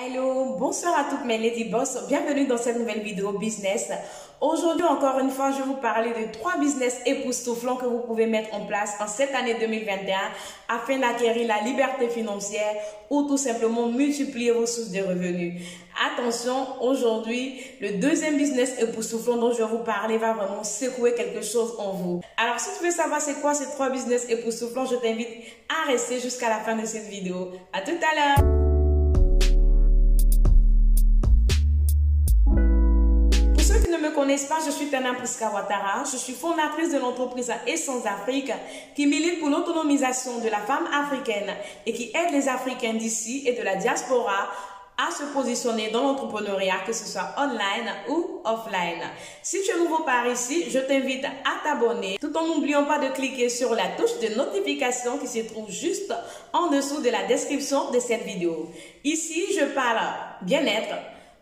Hello, bonsoir à toutes mes lady boss, bienvenue dans cette nouvelle vidéo business. Aujourd'hui encore une fois, je vais vous parler de 3 business époustouflants que vous pouvez mettre en place en cette année 2021 afin d'acquérir la liberté financière ou tout simplement multiplier vos sources de revenus. Attention, aujourd'hui, le deuxième business époustouflant dont je vais vous parler va vraiment secouer quelque chose en vous. Alors, si tu veux savoir c'est quoi ces 3 business époustouflants, je t'invite à rester jusqu'à la fin de cette vidéo. À tout à l'heure! Ne me connaissent pas, je suis Tana Priska Ouattara. Je suis fondatrice de l'entreprise Essence Afrique qui milite pour l'autonomisation de la femme africaine et qui aide les Africains d'ici et de la diaspora à se positionner dans l'entrepreneuriat, que ce soit online ou offline. Si tu es nouveau par ici, je t'invite à t'abonner tout en n'oubliant pas de cliquer sur la touche de notification qui se trouve juste en dessous de la description de cette vidéo. Ici, je parle bien-être,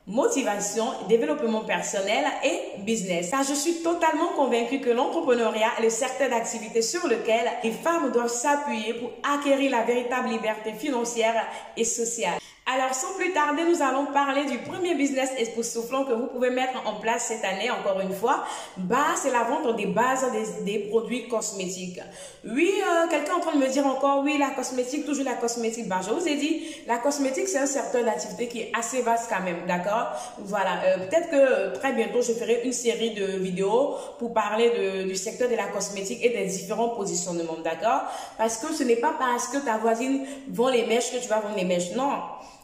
motivation, développement personnel et business. Car je suis totalement convaincue que l'entrepreneuriat est le secteur d'activité sur lequel les femmes doivent s'appuyer pour acquérir la véritable liberté financière et sociale. Alors, sans plus tarder, nous allons parler du premier business époustouflant que vous pouvez mettre en place cette année, encore une fois. C'est la vente des bases des produits cosmétiques. Oui, quelqu'un est en train de me dire encore, oui, la cosmétique, toujours la cosmétique. Je vous ai dit, la cosmétique, c'est un secteur d'activité qui est assez vaste quand même, d'accord? Voilà, peut-être que très bientôt, je ferai une série de vidéos pour parler du secteur de la cosmétique et des différents positionnements, d'accord? Parce que ce n'est pas parce que ta voisine vend les mèches que tu vas vendre les mèches, non.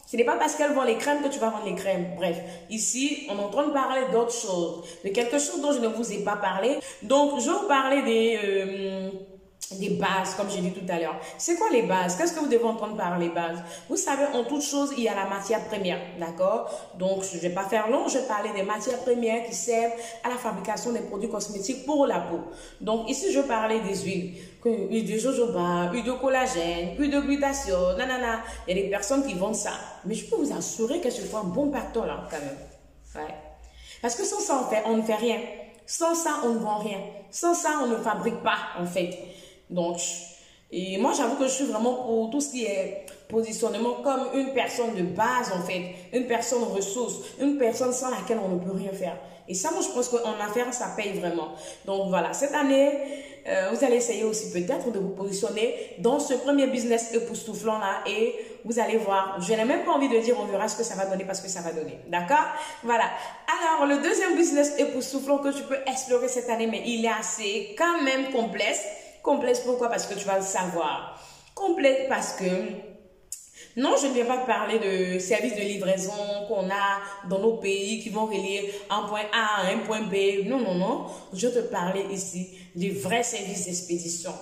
Ce n'est pas parce qu'elle vend les crèmes que tu vas vendre les crèmes. Bref, ici, on est en train de parler d'autre chose, de quelque chose dont je ne vous ai pas parlé. Donc, je vais vous parler des bases, comme j'ai dit tout à l'heure. C'est quoi les bases? Qu'est-ce que vous devez entendre par les bases? Vous savez, en toute chose, il y a la matière première, d'accord? Donc, je ne vais pas faire long, je vais parler des matières premières qui servent à la fabrication des produits cosmétiques pour la peau. Donc, ici, je vais parler des huiles. Huile de jojoba, huile de collagène, huile de glutathione, nanana. Il y a des personnes qui vendent ça. Mais je peux vous assurer que c'est un bon pactole, là, quand même. Ouais. Parce que sans ça, on ne fait rien. Sans ça, on ne vend rien. Sans ça, on ne fabrique pas, en fait. Donc, et moi, j'avoue que je suis vraiment pour tout ce qui est positionnement comme une personne de base, en fait. Une personne ressource. Une personne sans laquelle on ne peut rien faire. Et ça, moi, je pense qu'en affaires, ça paye vraiment. Donc, voilà. Cette année, vous allez essayer aussi peut-être de vous positionner dans ce premier business époustouflant-là. Et vous allez voir. Je n'ai même pas envie de dire on verra ce que ça va donner parce que ça va donner. D'accord? Voilà. Alors, le deuxième business époustouflant que tu peux explorer cette année, mais il est assez quand même complexe. Complexe pourquoi? Parce que tu vas le savoir. Complexe parce que non, je ne viens pas te parler de services de livraison qu'on a dans nos pays qui vont relier un point A à un point B. Non, non, non. Je vais te parler ici des vrais services d'expédition,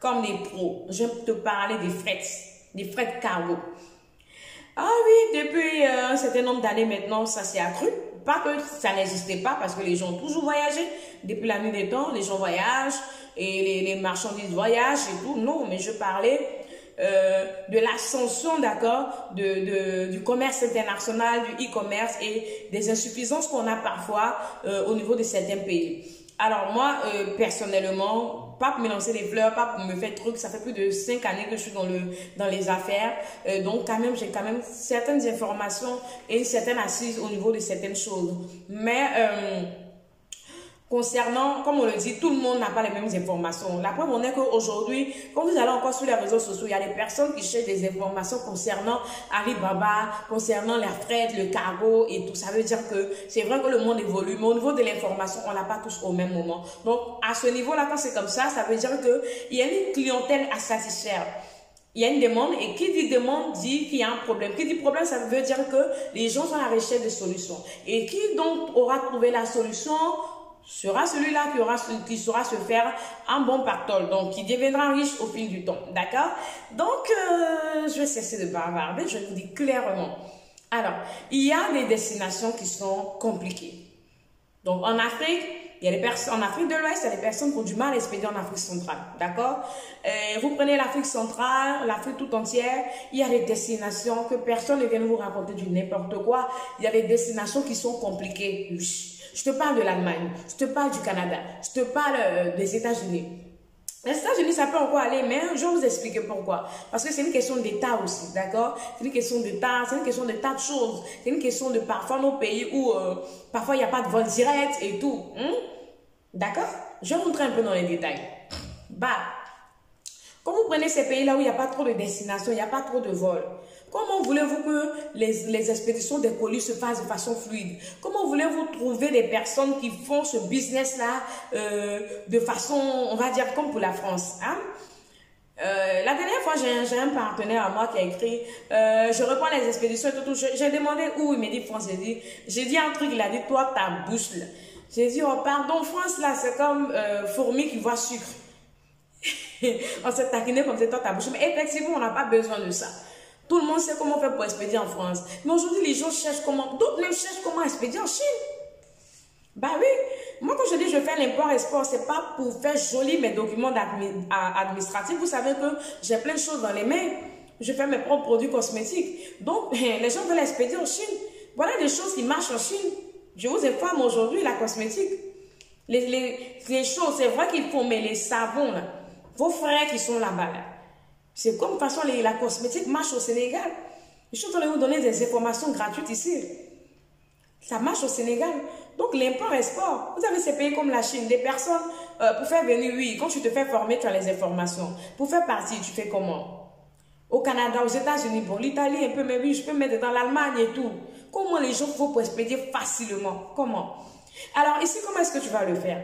comme les pros. Je vais te parler des frais de cargo. Ah oui, depuis un certain nombre d'années maintenant, ça s'est accru. Pas que ça n'existait pas parce que les gens ont toujours voyagé. Depuis la nuit des temps, les gens voyagent et les marchandises voyagent et tout. Non, mais je parlais de l'ascension, d'accord, du commerce international, du e-commerce et des insuffisances qu'on a parfois au niveau de certains pays. Alors moi, personnellement, pas pour me lancer des fleurs, pas pour me faire trucs, ça fait plus de 5 années que je suis dans les affaires. Donc quand même, j'ai quand même certaines informations et certaines assises au niveau de certaines choses. Mais concernant, comme on le dit, tout le monde n'a pas les mêmes informations. La preuve en est qu'aujourd'hui, quand vous allez encore sur les réseaux sociaux, il y a des personnes qui cherchent des informations concernant Alibaba, concernant la fret, le cargo et tout. Ça veut dire que c'est vrai que le monde évolue, mais au niveau de l'information, on n'a pas tous au même moment. Donc, à ce niveau-là, quand c'est comme ça veut dire qu'il y a une clientèle à satisfaire. Il y a une demande et qui dit demande dit qu'il y a un problème. Qui dit problème, ça veut dire que les gens sont à la recherche de solutions. Et qui donc aura trouvé la solution sera celui-là qui saura se faire un bon pactole, donc qui deviendra riche au fil du temps, d'accord? Donc, je vais cesser de bavarder, je vous dis clairement. Alors, il y a des destinations qui sont compliquées. Donc, en Afrique, il y a des personnes, en Afrique de l'Ouest, il y a des personnes qui ont du mal à expédier en Afrique centrale, d'accord? Vous prenez l'Afrique centrale, l'Afrique tout entière, il y a des destinations que personne ne vient vous raconter du n'importe quoi. Il y a des destinations qui sont compliquées. Je te parle de l'Allemagne, je te parle du Canada, je te parle des États-Unis. Les États-Unis, ça peut encore aller, mais je vais vous expliquer pourquoi. Parce que c'est une question d'État aussi, d'accord? C'est une question d'État, c'est une question de tas de choses. C'est une question de parfois nos pays où parfois il n'y a pas de vol direct et tout. D'accord? Je vais rentrer un peu dans les détails. Bah, quand vous prenez ces pays-là où il n'y a pas trop de destinations, il n'y a pas trop de vols, comment voulez-vous que les expéditions des colis se fassent de façon fluide? Comment voulez-vous trouver des personnes qui font ce business-là de façon, on va dire, comme pour la France, hein? La dernière fois, j'ai un partenaire à moi qui a écrit je reprends les expéditions et tout. J'ai demandé où, il m'a dit France. J'ai dit un truc, il a dit toi, ta bouche là. J'ai dit oh pardon, France là, c'est comme fourmi qui voit sucre. On s'est taquiné comme c'est toi, ta bouche. Mais effectivement, on n'a pas besoin de ça. Tout le monde sait comment faire pour expédier en France. Mais aujourd'hui, les gens cherchent comment. D'autres même cherchent comment expédier en Chine. Bah oui. Moi, quand je dis je fais l'import-export, c'est pas pour faire joli mes documents administratifs. Vous savez que j'ai plein de choses dans les mains. Je fais mes propres produits cosmétiques. Donc, les gens veulent expédier en Chine. Voilà des choses qui marchent en Chine. Je vous informe aujourd'hui, la cosmétique. Les choses, c'est vrai qu'il faut, mais les savons, là, vos frères qui sont là-bas, là, c'est comme de toute façon la cosmétique marche au Sénégal. Je suis en train de vous donner des informations gratuites ici. Ça marche au Sénégal. Donc l'import-export, vous avez ces pays comme la Chine, des personnes, pour faire venir, oui, quand tu te fais former, tu as les informations. Pour faire partie, tu fais comment? Au Canada, aux États-Unis, bon, l'Italie un peu, mais oui, je peux mettre dans l'Allemagne et tout. Comment les gens font pour expédier facilement? Comment? Alors ici, comment est-ce que tu vas le faire?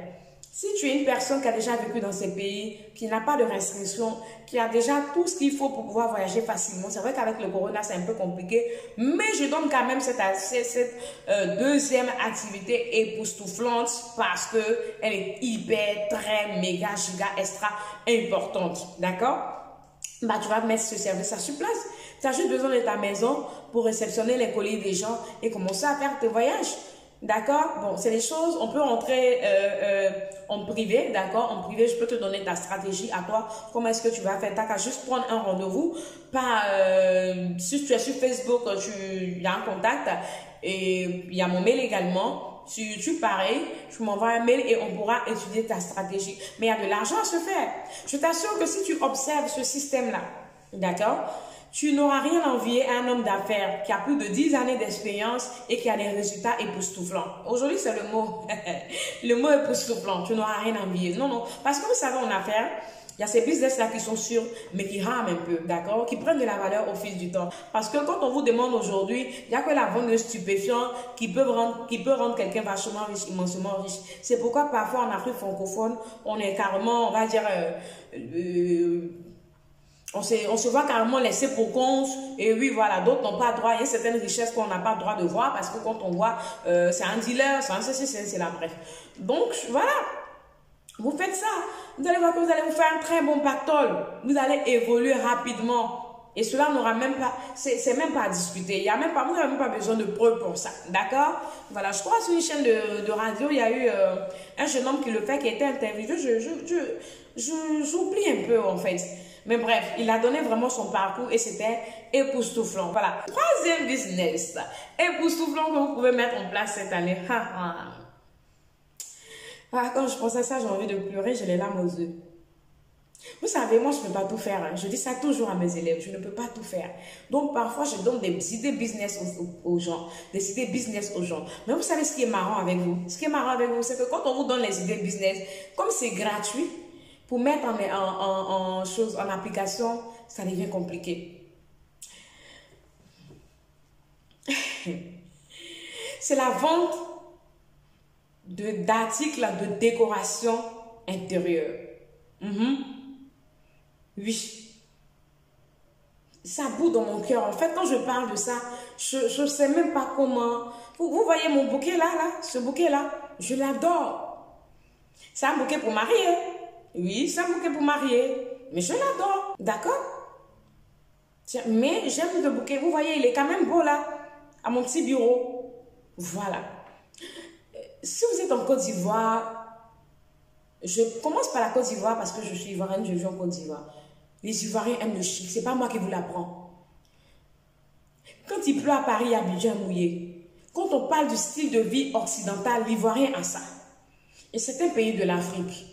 Si tu es une personne qui a déjà vécu dans ces pays, qui n'a pas de restrictions, qui a déjà tout ce qu'il faut pour pouvoir voyager facilement, c'est vrai qu'avec le corona, c'est un peu compliqué, mais je donne quand même cette deuxième activité époustouflante parce qu'elle est hyper, très, méga, giga, extra importante. D'accord? Bah, tu vas mettre ce service sur place. Tu as juste besoin de ta maison pour réceptionner les colis des gens et commencer à faire tes voyages. D'accord? Bon, c'est des choses, on peut rentrer en privé, d'accord? En privé, je peux te donner ta stratégie à toi. Comment est-ce que tu vas faire? Tu n'as qu'à juste prendre un rendez-vous. Si tu es sur Facebook, il y a un contact et il y a mon mail également. Tu pareil, tu m'envoies un mail et on pourra étudier ta stratégie. Mais il y a de l'argent à se faire. Je t'assure que si tu observes ce système-là, d'accord? Tu n'auras rien à envier à un homme d'affaires qui a plus de 10 années d'expérience et qui a des résultats époustouflants. Aujourd'hui, c'est le mot. Le mot époustouflant. Tu n'auras rien à envier. Non, non. Parce que vous savez, en affaires, il y a ces business-là qui sont sûrs, mais qui rament un peu, d'accord? Qui prennent de la valeur au fil du temps. Parce que quand on vous demande aujourd'hui, il n'y a que la vente de stupéfiants qui peut rendre quelqu'un vachement riche, immensément riche. C'est pourquoi parfois en Afrique francophone, on est carrément, on va dire, on se voit carrément laissé pour compte. Et oui, voilà, d'autres n'ont pas droit. Il y a certaines richesses qu'on n'a pas le droit de voir parce que quand on voit, c'est un dealer, c'est un ceci, c'est la bref. Donc, voilà. Vous faites ça. Vous allez voir que vous allez vous faire un très bon pactole. Vous allez évoluer rapidement. Et cela n'aura même pas, c'est même pas à discuter. Il y a même pas, vous n'avez même pas besoin de preuves pour ça. D'accord? Voilà, je crois sur une chaîne de radio, il y a eu un jeune homme qui le fait, qui a été interviewé. J'oublie un peu en fait. Mais bref, il a donné vraiment son parcours et c'était époustouflant. Voilà. Troisième business époustouflant que vous pouvez mettre en place cette année. Quand je pense à ça, j'ai envie de pleurer, j'ai les larmes aux yeux. Vous savez, moi, je ne peux pas tout faire. Hein. Je dis ça toujours à mes élèves. Je ne peux pas tout faire. Donc, parfois, je donne des idées business aux gens. Des idées business aux gens. Mais vous savez ce qui est marrant avec vous? Ce qui est marrant avec vous, c'est que quand on vous donne les idées business, comme c'est gratuit, pour mettre en application, ça devient compliqué. C'est la vente d'articles de décoration intérieure. Oui. Ça bout dans mon cœur. En fait, quand je parle de ça, je ne sais même pas comment. Vous voyez mon bouquet là, ce bouquet-là, je l'adore. C'est un bouquet pour marier. Oui, c'est un bouquet pour marier. Mais je l'adore. D'accord? Mais j'aime le bouquet. Vous voyez, il est quand même beau là, à mon petit bureau. Voilà. Si vous êtes en Côte d'Ivoire, je commence par la Côte d'Ivoire parce que je suis ivoirienne, je vis en Côte d'Ivoire. Les Ivoiriens aiment le chic, c'est pas moi qui vous l'apprends. Quand il pleut à Paris, il y a Abidjan mouillé. Quand on parle du style de vie occidental, l'Ivoirien a ça. Et c'est un pays de l'Afrique.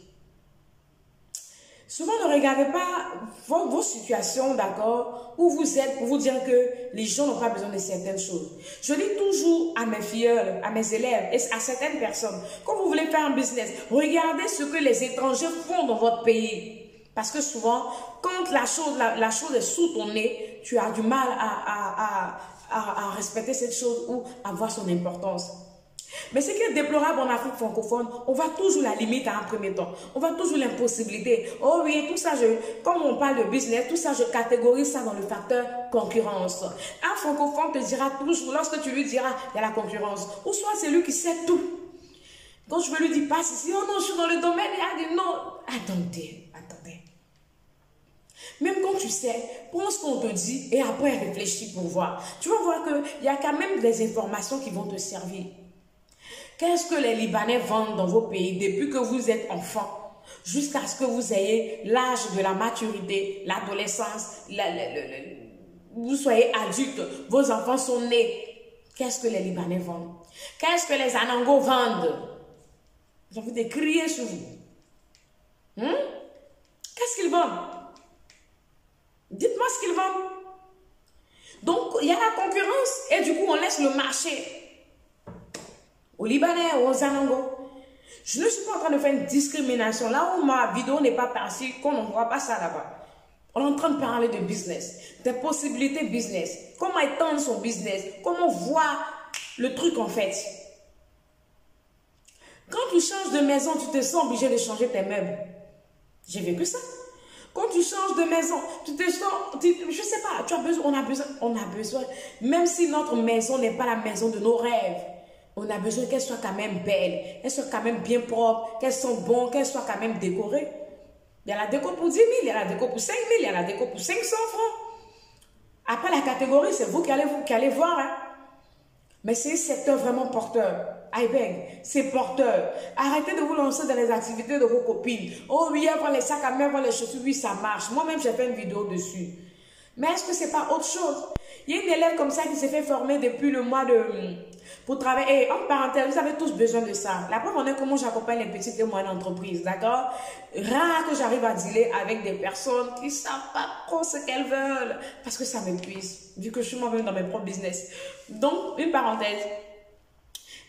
Souvent, ne regardez pas vos situations, d'accord, où vous êtes pour vous dire que les gens n'ont pas besoin de certaines choses. Je dis toujours à mes filleuls, à mes élèves et à certaines personnes, quand vous voulez faire un business, regardez ce que les étrangers font dans votre pays. Parce que souvent, quand la chose est sous ton nez, tu as du mal à respecter cette chose ou à voir son importance. Mais ce qui est déplorable en Afrique francophone, on va toujours la limite à un premier temps. On va toujours l'impossibilité. Oh oui, tout ça, comme on parle de business, tout ça, je catégorise ça dans le facteur concurrence. Un francophone te dira toujours, lorsque tu lui diras, il y a la concurrence. Ou soit c'est lui qui sait tout. Quand je veux lui dire, passe ici, oh non, je suis dans le domaine, il a dit non. Attendez. Même quand tu sais, pense ce qu'on te dit et après réfléchis pour voir. Tu vas voir qu'il y a quand même des informations qui vont te servir. Qu'est-ce que les Libanais vendent dans vos pays depuis que vous êtes enfant jusqu'à ce que vous ayez l'âge de la maturité, l'adolescence, vous soyez adulte, vos enfants sont nés. Qu'est-ce que les Libanais vendent? Qu'est-ce que les Anangos vendent? J'ai envie de crier sur vous. Qu'est-ce qu'ils vendent? Dites-moi ce qu'ils vendent. Donc, il y a la concurrence et du coup, on laisse le marché aux Libanais, aux Anangos. Je ne suis pas en train de faire une discrimination. Là où ma vidéo n'est pas partie, qu'on ne voit pas ça là-bas. On est en train de parler de business, des possibilités business. Comment étendre son business, comment voir le truc en fait. Quand tu changes de maison, tu te sens obligé de changer tes meubles. J'ai vécu ça. Quand tu changes de maison, tu te sens, je sais pas, tu as besoin, on a besoin, même si notre maison n'est pas la maison de nos rêves, on a besoin qu'elle soit quand même belle, qu'elle soit quand même bien propre, qu'elle soit bonne, qu'elle soit quand même décorée. Il y a la déco pour 10 000, il y a la déco pour 5 000, il y a la déco pour 500 francs. Après la catégorie, c'est vous qui allez voir. Hein. Mais c'est un secteur vraiment porteur. I beg, c'est porteur. Arrêtez de vous lancer dans les activités de vos copines. Oh oui, avoir les sacs à main, avoir les chaussures, oui, ça marche. Moi-même, j'ai fait une vidéo dessus. Mais est-ce que c'est pas autre chose? Il y a une élève comme ça qui s'est fait former depuis le mois de... pour travailler. Et en parenthèse, vous avez tous besoin de ça. La preuve en est comment j'accompagne les petites et moyennes entreprises, d'accord? Rare que j'arrive à dealer avec des personnes qui ne savent pas trop ce qu'elles veulent. Parce que ça m'épuise, vu que je suis moi-même dans mes propres business. Donc, une parenthèse.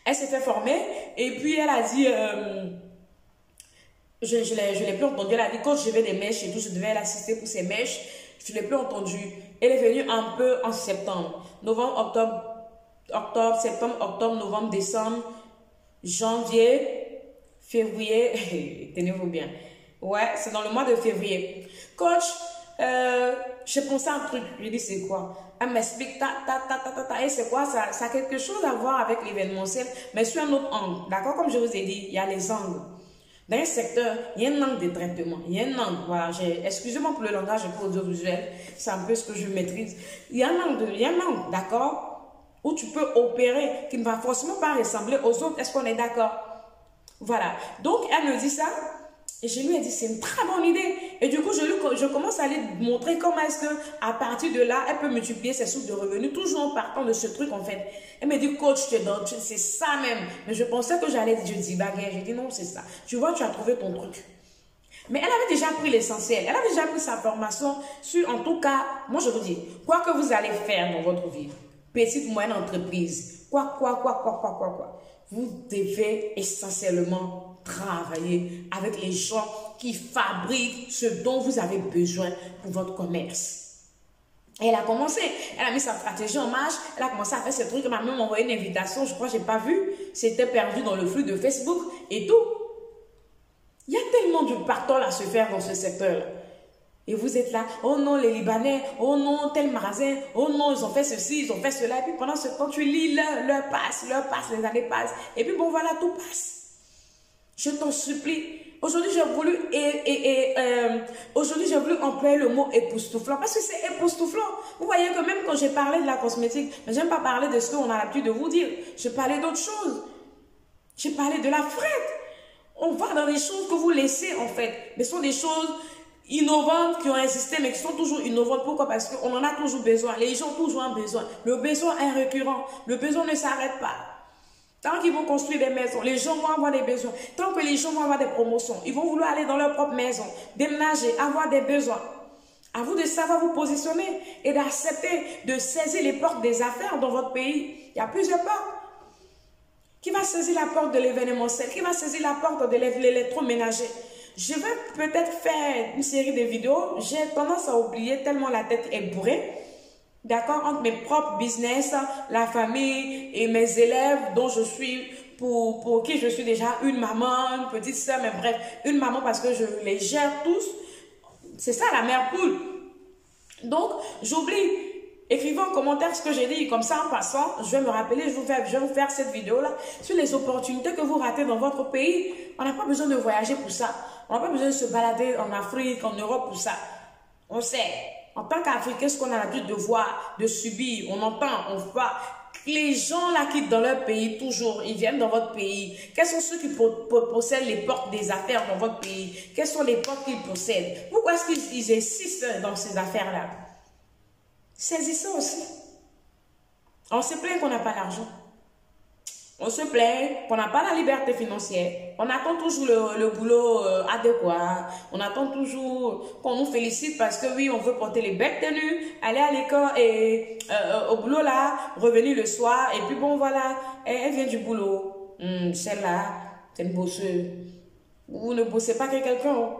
Elle s'est fait former et puis elle a dit... je l'ai plus entendu. Elle a dit, quand je vais des mèches et tout, je devais l'assister pour ses mèches. Je ne l'ai plus entendu. Elle est venue un peu en septembre. Novembre, septembre, octobre, novembre, décembre, janvier, février. Tenez-vous bien. Ouais, c'est dans le mois de février. Coach, j'ai pensé à un truc. Je lui ai dit, c'est quoi? Elle m'explique, et c'est quoi? Ça a quelque chose à voir avec l'événementiel, mais sur un autre angle. D'accord? Comme je vous ai dit, il y a les angles. Dans un secteur, il y a un angle de traitement. Il y a un angle, voilà, excusez-moi pour le langage audiovisuel, c'est un peu ce que je maîtrise. Il y a un angle, d'accord, où tu peux opérer, qui ne va forcément pas ressembler aux autres. Est-ce qu'on est d'accord? Voilà. Donc, elle me dit ça, et je lui ai dit, c'est une très bonne idée. Et du coup, je commence à lui montrer comment est-ce qu'à partir de là, elle peut multiplier ses sources de revenus, toujours en partant de ce truc, en fait. Elle me dit, coach, c'est ça même. Mais je pensais que j'allais divaguer. J'ai dit, non, c'est ça. Tu vois, tu as trouvé ton truc. Mais elle avait déjà pris l'essentiel. Elle avait déjà pris sa formation sur, en tout cas, moi je vous dis, quoi que vous allez faire dans votre vie, petite, moyenne entreprise, quoi. Vous devez essentiellement travailler avec les gens qui fabriquent ce dont vous avez besoin pour votre commerce. Et elle a commencé, elle a mis sa stratégie en marche, elle a commencé à faire ce truc, elle m'a même envoyé une invitation, je crois que je n'ai pas vu, c'était perdu dans le flux de Facebook et tout. Il y a tellement de partage à se faire dans ce secteur. Et vous êtes là, oh non, les Libanais, oh non, tel magasin, oh non, ils ont fait ceci, ils ont fait cela. Et puis pendant ce temps, tu lis, l'heure passe, les années passent. Et puis bon, voilà, tout passe. Je t'en supplie. Aujourd'hui, j'ai voulu, employer le mot époustouflant. Parce que c'est époustouflant. Vous voyez que même quand j'ai parlé de la cosmétique, mais j'aime pas parler de ce qu'on a l'habitude de vous dire. Je parlais d'autres choses. J'ai parlé de la frette. On va dans des choses que vous laissez en fait. Mais ce sont des choses innovantes qui ont existé, mais qui sont toujours innovantes. Pourquoi? Parce qu'on en a toujours besoin. Les gens ont toujours un besoin. Le besoin est récurrent. Le besoin ne s'arrête pas. Tant qu'ils vont construire des maisons, les gens vont avoir des besoins. Tant que les gens vont avoir des promotions, ils vont vouloir aller dans leur propre maison, déménager, avoir des besoins. À vous de savoir vous positionner et d'accepter de saisir les portes des affaires dans votre pays. Il y a plusieurs portes. Qui va saisir la porte de l'événementiel? Qui va saisir la porte de l'électroménager? Je vais peut-être faire une série de vidéos. J'ai tendance à oublier tellement la tête est bourrée. D'accord? Entre mes propres business, la famille et mes élèves dont je suis, pour qui je suis déjà une maman, une petite soeur, mais bref, une maman parce que je les gère tous. C'est ça la mère poule. Donc, j'oublie. Écrivez en commentaire ce que j'ai dit. Comme ça, en passant, je vais me rappeler, je vais vous faire cette vidéo-là sur les opportunités que vous ratez dans votre pays. On n'a pas besoin de voyager pour ça. On n'a pas besoin de se balader en Afrique, en Europe pour ça. On sait. En tant qu'Africain, ce qu'on a l'habitude de voir, de subir, on entend, on voit. Les gens là quittent dans leur pays toujours, ils viennent dans votre pays. Quels sont ceux qui possèdent les portes des affaires dans votre pays? Quelles sont les portes qu'ils possèdent? Pourquoi est-ce qu'ils insistent dans ces affaires-là? Saisissez aussi. On se plaint qu'on n'a pas l'argent. On se plaint qu'on n'a pas la liberté financière. On attend toujours le boulot adéquat. On attend toujours qu'on nous félicite parce que oui, on veut porter les belles tenues, aller à l'école et au boulot là, revenir le soir. Et puis bon, voilà, elle vient du boulot. Celle-là, c'est une bosseuse. Vous ne bossez pas avec quelqu'un.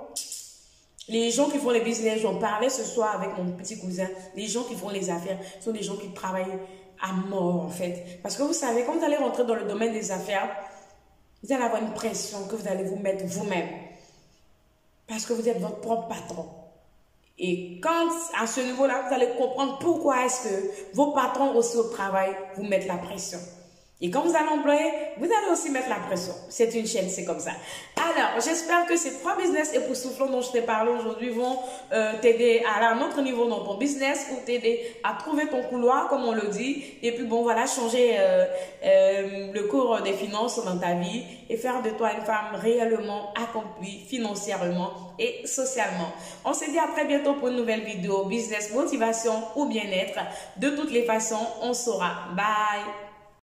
Les gens qui font les business, j'en parlais ce soir avec mon petit cousin. Les gens qui font les affaires sont des gens qui travaillent à mort en fait. Parce que vous savez, quand vous allez rentrer dans le domaine des affaires, vous allez avoir une pression que vous allez vous mettre vous-même. Parce que vous êtes votre propre patron. Et quand, à ce niveau-là, vous allez comprendre pourquoi est-ce que vos patrons aussi au travail vous mettent la pression. Et quand vous allez employer, vous allez aussi mettre la pression. C'est une chaîne, c'est comme ça. Alors, j'espère que ces 3 business époustouflants dont je t'ai parlé aujourd'hui vont t'aider à aller à un autre niveau dans ton business ou t'aider à trouver ton couloir, comme on le dit. Et puis, bon, voilà, changer le cours des finances dans ta vie et faire de toi une femme réellement accomplie financièrement et socialement. On se dit à très bientôt pour une nouvelle vidéo business, motivation ou bien-être. De toutes les façons, on saura. Bye!